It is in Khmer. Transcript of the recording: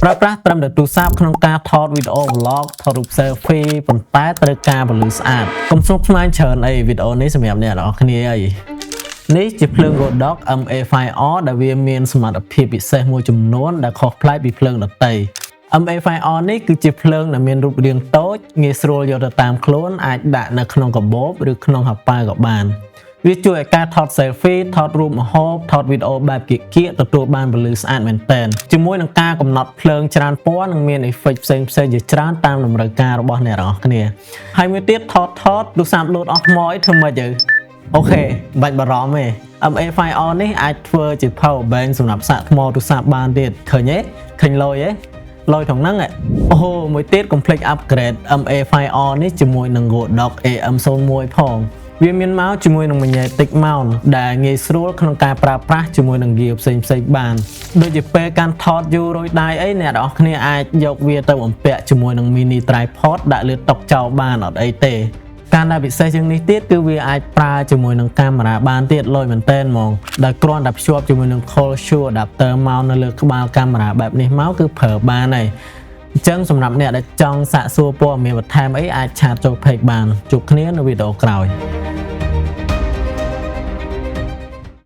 ប្រើប្រាស់ត្រឹមតែទូរស័ព្ទក្នុងការថតវីដេអូ vlog ថតរូប selfie ប៉ុន្តែត្រូវការពន្លឺស្អាតកុំស្មុគស្មាញច្រើនអីវីដេអូនេះសម្រាប់អ្នកនរគ្នាអីនេះជាភ្លើង Godox MA5R ដែលវាមានសមត្ថភាពពិសេសមួយចំនួនដែលខុសប្លែកពីភ្លើងដទៃ MA5R នេះគឺជាភ្លើងដែលមានរូបរាងតូចងាយស្រួលយកទៅតាមខ្លួនអាចដាក់នៅក្នុងកាបូបឬក្នុងហោប៉ៅក៏បានវាជួយឲ្យការថត selfie ថតរូបម្ហូបថតវីដេអូបែបគៀកៗទទួលបានពន្លឺស្អាតមែនទែនជាមួយនឹងការកំណត់ភ្លើងច្រើនពណ៌និងមាន effect ផ្សេងៗជាច្រើនតាមតម្រូវការរបស់អ្នកនរគ្នាហើយមួយទៀតថតទូរស័ព្ទលោតអស់ថ្មអីធ្វើម៉េចទៅអូខេបាច់បារម្ភទេ MA5R នេះអាចធ្វើជា power bank សម្រាប់សាកថ្មទូរស័ព្ទបានទៀតឃើញទេឃើញលុយទេលុយត្រង់ហ្នឹងអូមួយទៀត complete upgrade MA5R នេះជាមួយនឹង Godox AM01 ផងវាមានមកជាមួយនឹង magnetic mount ដែលងាយស្រួលក្នុងការប្រើប្រាស់ជាមួយនឹង gear ផ្សេងៗបានដូចជាពេលកាន់ថតយូររួចដៃអីអ្នកនរគ្នាអាចយកវាទៅបំពាក់ជាមួយនឹង mini tripod ដាក់លើតុចោលបានអត់អីទេការដែលពិសេសជាងនេះទៀតគឺវាអាចប្រើជាមួយនឹងកាមេរ៉ាបានទៀតលុយមែនតើហ្មងដែលគ្រាន់តែភ្ជាប់ជាមួយនឹង Cold Shoe adapter មកនៅលើក្បាលកាមេរ៉ាបែបនេះមកគឺប្រើបានហើយអញ្ចឹងសម្រាប់អ្នកដែលចង់សាកសួរព័ត៌មានបន្ថែមអីអាចឆាតចូល page បានជួបគ្នានៅវីដេអូក្រោយ